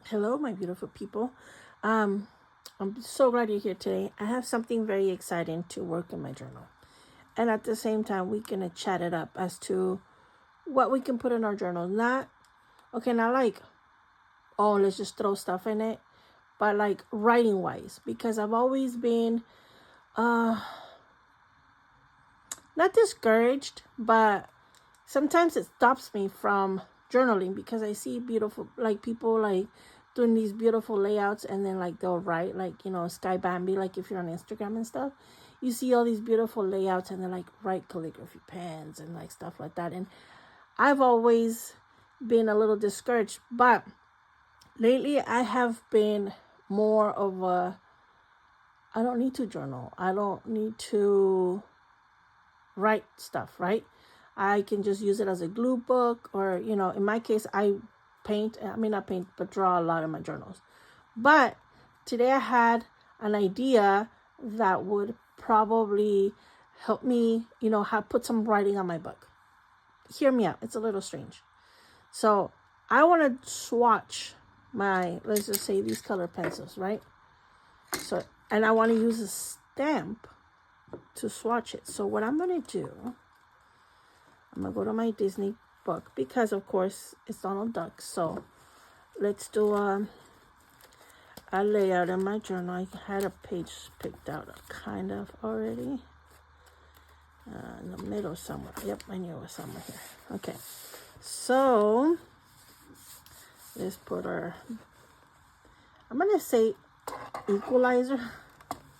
Hello, my beautiful people. I'm so glad you're here today. I have something very exciting to work in my journal. And at the same time, we're going to chat it up as to what we can put in our journal. Not like, oh, let's just throw stuff in it, but like writing wise, because I've always been not discouraged, but sometimes it stops me from journaling because I see beautiful, like people like doing these beautiful layouts, and then like they'll write like, Sky Bambi, like if you're on Instagram and stuff, you see all these beautiful layouts and then like write calligraphy pens and like stuff like that. And I've always been a little discouraged, but lately I have been more of I don't need to journal. I don't need to write stuff, right? I can just use it as a glue book, or, in my case, I not paint, but draw a lot in my journals. But today I had an idea that would probably help me, put some writing on my book. Hear me out. It's a little strange. So I want to swatch let's just say these color pencils, right? So, and I want to use a stamp to swatch it. So what I'm going to do, I'm going to go to my Disney book because, of course, it's Donald Duck. So let's do a layout in my journal. I had a page picked out kind of already. In the middle somewhere. Yep, I knew it was somewhere here. Okay, so let's put our, I'm going to say equalizer.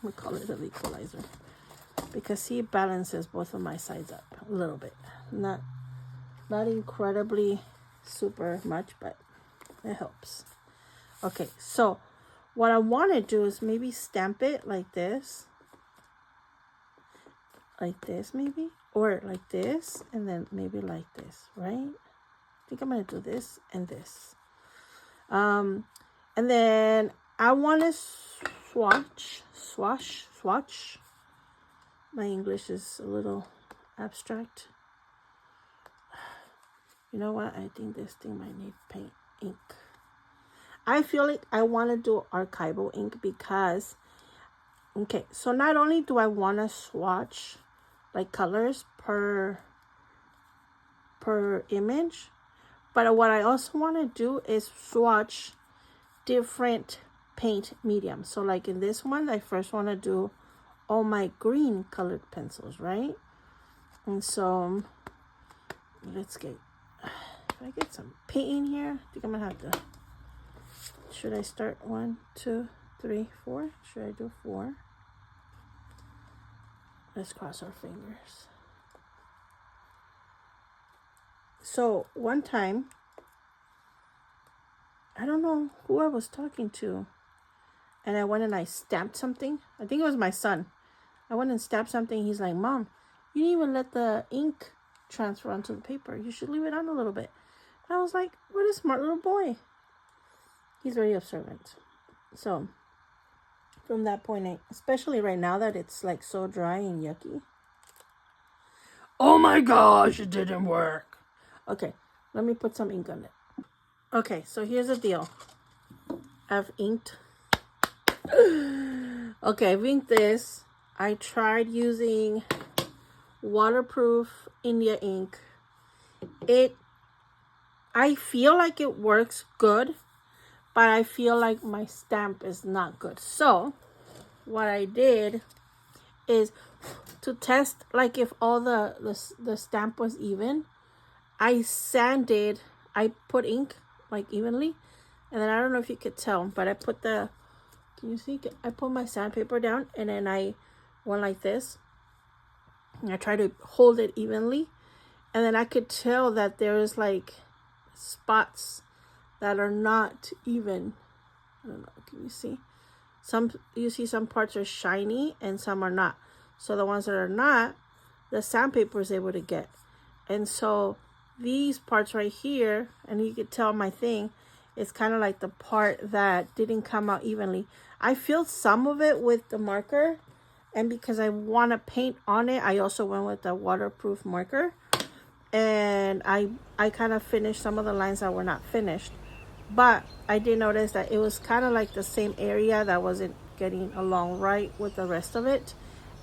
We call it an equalizer because see, it balances both of my sides up a little bit. Not incredibly super much, but it helps. Okay, so what I want to do is maybe stamp it like this maybe, or like this, and then maybe like this, right? I think I'm going to do this and this. And then I want to swatch. My English is a little abstract. You know what? I think this thing might need paint ink. I feel like I want to do archival ink because, okay, so not only do I want to swatch like colors per image, but what I also want to do is swatch different paint mediums. So like in this one, I first want to do all my green colored pencils, right? And so let's get, if I get some paint in here, I think I'm gonna have to, should I start 1, 2, 3, 4? Should I do 4? Let's cross our fingers. So one time, I don't know who I was talking to, and I went and I stamped something. I think it was my son. I went and stamped something. He's like, Mom, you didn't even let the ink transfer onto the paper. You should leave it on a little bit. And I was like, what a smart little boy. He's very observant. So from that point, especially right now that it's like so dry and yucky. Oh my gosh, it didn't work. Okay, let me put some ink on it. Okay, so here's the deal. I've inked. Okay, I've inked this. I tried using waterproof India ink. I feel like it works good, but I feel like my stamp is not good. So what I did is to test like if all the stamp was even, I sanded, I put ink like evenly, and then I don't know if you could tell, but I put can you see? I put my sandpaper down, and then I went like this, and I tried to hold it evenly, and then I could tell that there's like spots that are not even. I don't know, can you see? You see some parts are shiny and some are not. So the ones that are not, the sandpaper is able to get. And so these parts right here, and you could tell my thing, it's kind of like the part that didn't come out evenly. I filled some of it with the marker, and because I want to paint on it, I also went with the waterproof marker, and I kind of finished some of the lines that were not finished. But I did notice that it was kind of like the same area that wasn't getting along right with the rest of it.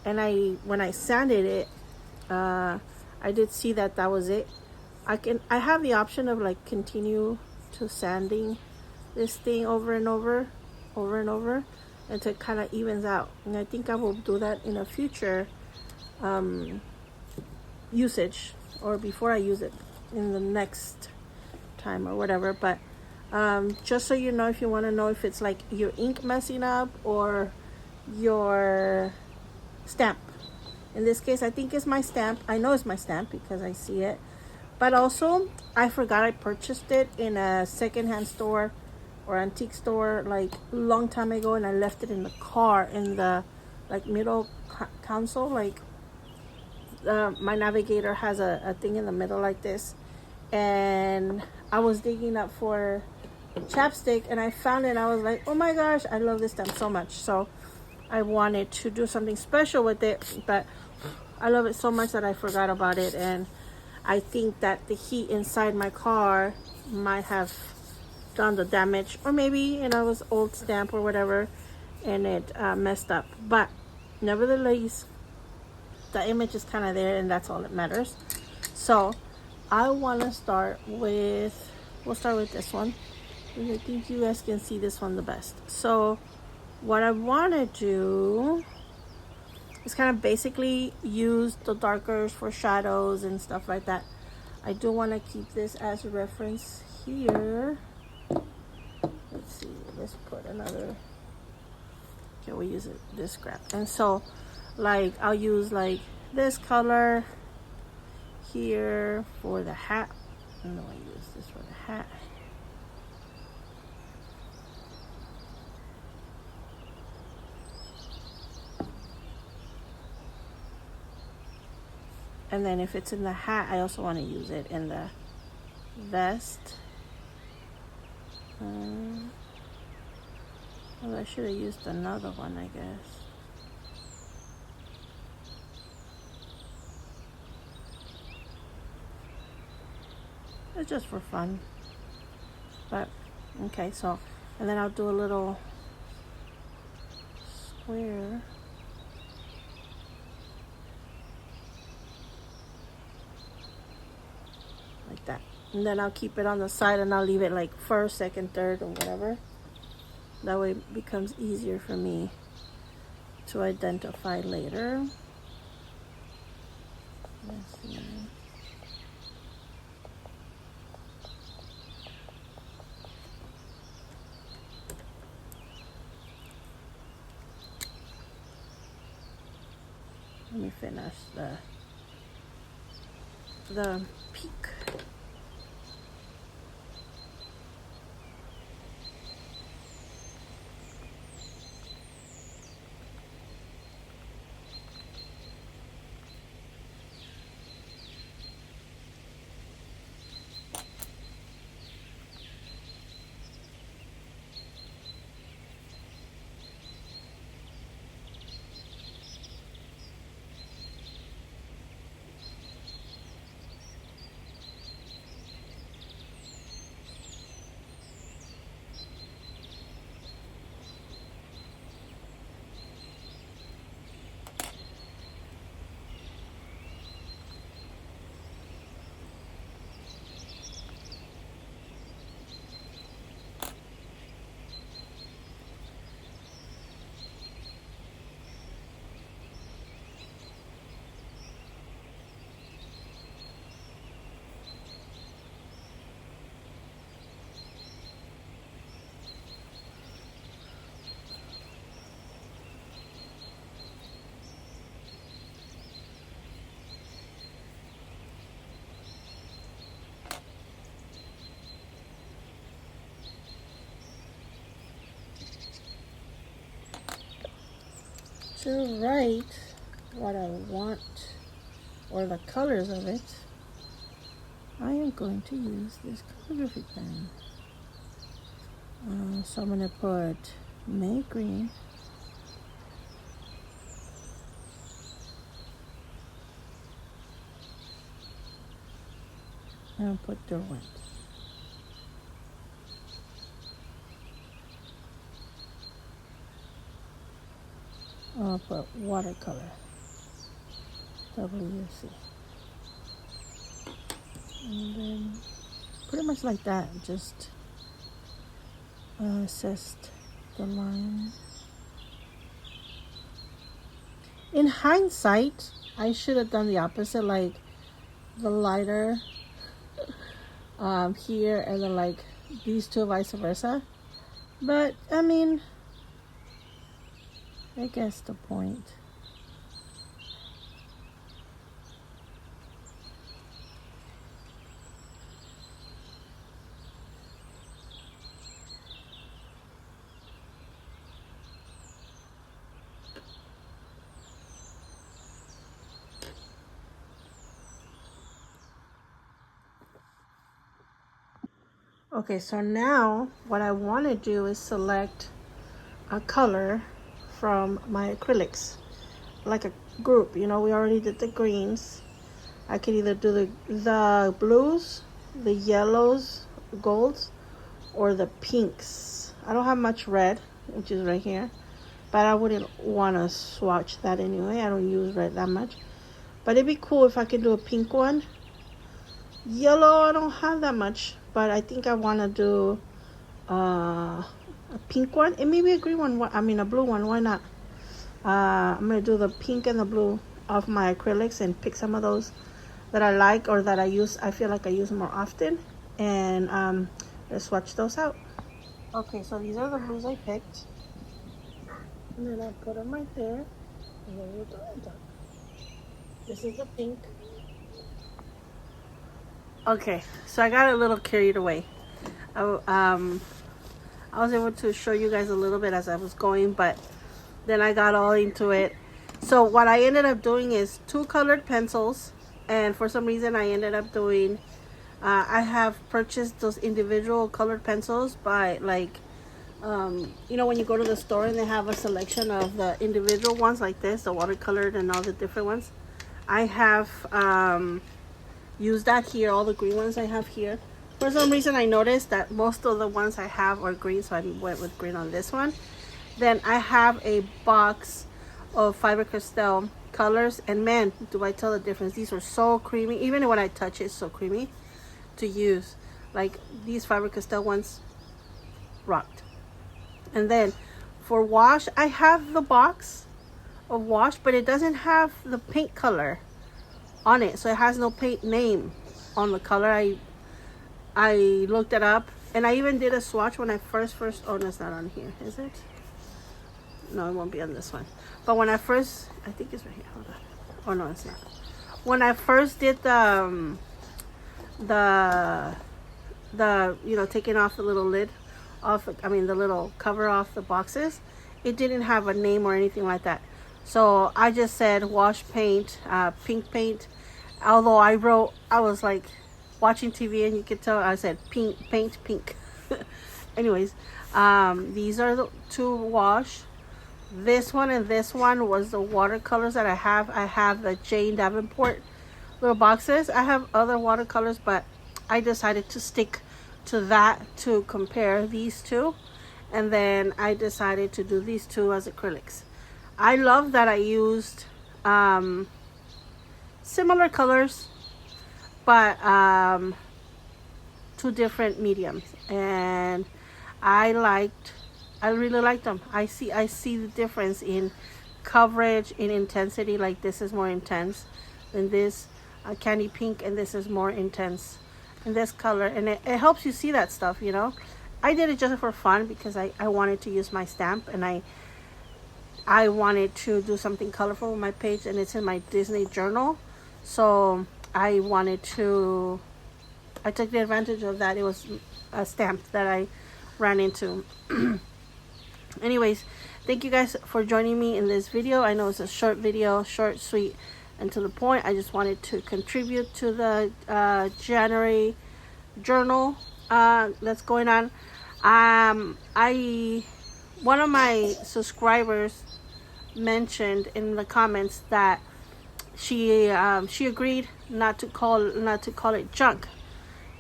And when I sanded it, I did see that was it. I have the option of like continue to sanding this thing over and over, over and over, until it kind of evens out. And I think I will do that in a future usage, or before I use it in the next time or whatever. But just so you know, if you want to know if it's like your ink messing up or your stamp. In this case, I think it's my stamp. I know it's my stamp because I see it. But also, I forgot I purchased it in a secondhand store or antique store like a long time ago, and I left it in the car in the like middle console. Like my navigator has a thing in the middle like this, and I was digging up for chapstick and I found it, and I was like, oh my gosh, I love this stamp so much. So I wanted to do something special with it, but I love it so much that I forgot about it. And I think that the heat inside my car might have done the damage, or maybe it was old stamp or whatever, and it messed up. But nevertheless, the image is kind of there, and that's all that matters. So I want to start with, we'll start with this one, because I think you guys can see this one the best. So what I want to do is kind of basically use the darkers for shadows and stuff like that. I do want to keep this as a reference here. Let's see, let's put another, okay, we'll use it, this scrap. And so like I'll use like this color here for the hat. No, I use this for the hat. And then if it's in the hat, I also want to use it in the vest. Well, I should have used another one, I guess. It's just for fun. But, okay, so, and then I'll do a little square. Like that. And then I'll keep it on the side, and I'll leave it like first, second, third, or whatever. That way it becomes easier for me to identify later. Let's see. Let me finish the peak. To write what I want, or the colors of it, I am going to use this calligraphy pen. So I'm going to put May green, and I'll put Derwent. of watercolor, WC. And then pretty much like that, just assessed the line. In hindsight, I should have done the opposite, like the lighter here and then like these two vice versa. But I mean, I guess the point. Okay, so now what I want to do is select a color from my acrylics, like a group. You know, we already did the greens. I could either do the blues, the yellows, golds, or the pinks. I don't have much red, which is right here, but I wouldn't want to swatch that anyway. I don't use red that much, but it'd be cool if I could do a pink one. Yellow, I don't have that much, but I think I want to do a pink one. It may be a green one. I mean, a blue one. Why not? I'm going to do the pink and the blue of my acrylics and pick some of those that I like or that I feel like I use more often. And let's swatch those out. Okay, so these are the blues I picked. And then I put them right there. And then we'll do it. This is the pink. Okay, so I got a little carried away. I was able to show you guys a little bit as I was going, but then I got all into it. So what I ended up doing is 2 colored pencils, and for some reason I ended up doing, I have purchased those individual colored pencils by like, you know, when you go to the store and they have a selection of the individual ones like this, the watercolored and all the different ones. I have use that here, all the green ones I have here. For some reason I noticed that most of the ones I have are green, so I went with green on this one. Then I have a box of Faber-Castell colors, and man, do I tell the difference. These are so creamy, even when I touch it, it's so creamy to use. Like these Faber-Castell ones rocked. And then for wash, I have the box of wash, but it doesn't have the paint color on it, so it has no paint name on the color. I looked it up, and I even did a swatch when I first oh no, it's not on here, is it? No, it won't be on this one. But when I first, I think it's right here, hold on. Oh no, it's not. When I first did the you know, taking off the little lid off, I mean the little cover off the boxes, it didn't have a name or anything like that. So I just said wash paint, pink paint. Although I was like watching TV and you could tell I said pink paint, pink. Anyways, these are the 2 wash. This one and this one was the watercolors that I have. I have the Jane Davenport little boxes. I have other watercolors, but I decided to stick to that to compare these 2. And then I decided to do these 2 as acrylics. I love that I used similar colors, but 2 different mediums, and I really liked them. I see the difference in coverage, in intensity. Like this is more intense than this candy pink, and this is more intense in this color, and it helps you see that stuff, you know. I did it just for fun because I wanted to use my stamp, and I wanted to do something colorful with my page, and it's in my Disney journal. So I took the advantage of that. It was a stamp that I ran into. Anyways, thank you guys for joining me in this video. I know it's a short video, short, sweet, and to the point. I just wanted to contribute to the January journal that's going on. One of my subscribers mentioned in the comments that she agreed not to call it junk.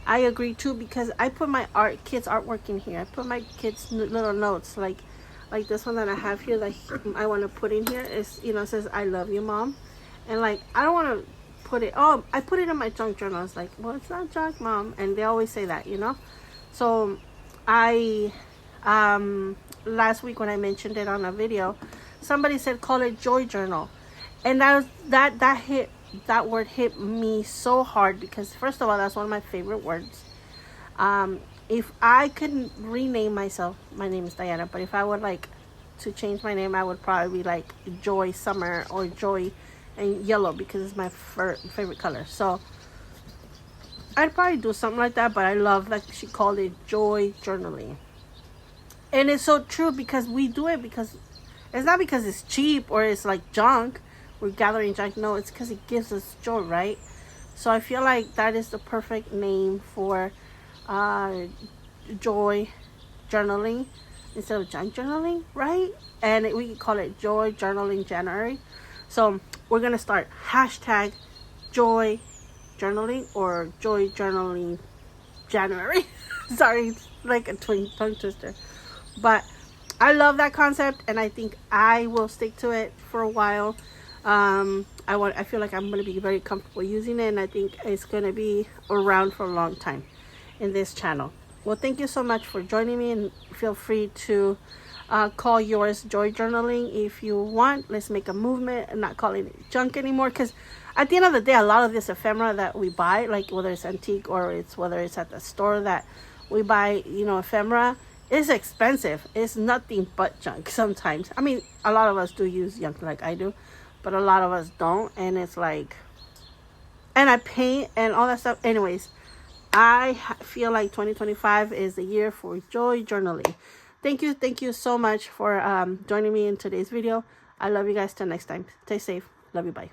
I agree too, because I put my kids artwork in here. I put my kids little notes, like Like this one that I have here that I want to put in here is, you know, it says, I love you, Mom. And like, I don't want to put it, oh, I put it in my junk journal. It's like, well, it's not junk, Mom. And they always say that, you know. So I, last week when I mentioned it on a video, somebody said, call it joy journal. And that word hit me so hard, because first of all, that's one of my favorite words. If I could rename myself, my name is Diana, but if I would like to change my name, I would probably be like Joy Summer or Joy and Yellow, because it's my favorite color. So I'd probably do something like that, but I love that she called it joy journaling. And it's so true, because we do it because it's not because it's cheap or it's like junk. We're gathering junk. No, it's because it gives us joy, right? So I feel like that is the perfect name for joy journaling instead of junk journaling, right? And we can call it Joy Journaling January. So we're gonna start hashtag joy journaling or joy journaling January. Sorry, it's like a tongue twister, but I love that concept, and I think I will stick to it for a while. I feel like I'm going to be very comfortable using it, and I think it's going to be around for a long time in this channel. Well, thank you so much for joining me, and feel free to call yours joy journaling if you want. Let's make a movement and not calling it junk anymore, because at the end of the day, a lot of this ephemera that we buy, like whether it's antique or whether it's at the store that we buy, you know, ephemera, is expensive. It's nothing but junk sometimes. I mean, a lot of us do use junk like I do, but a lot of us don't. And it's like, and I paint and all that stuff. Anyways, I feel like 2025 is the year for joy journaling. Thank you so much for joining me in today's video. I love you guys. Till next time, stay safe. Love you. Bye.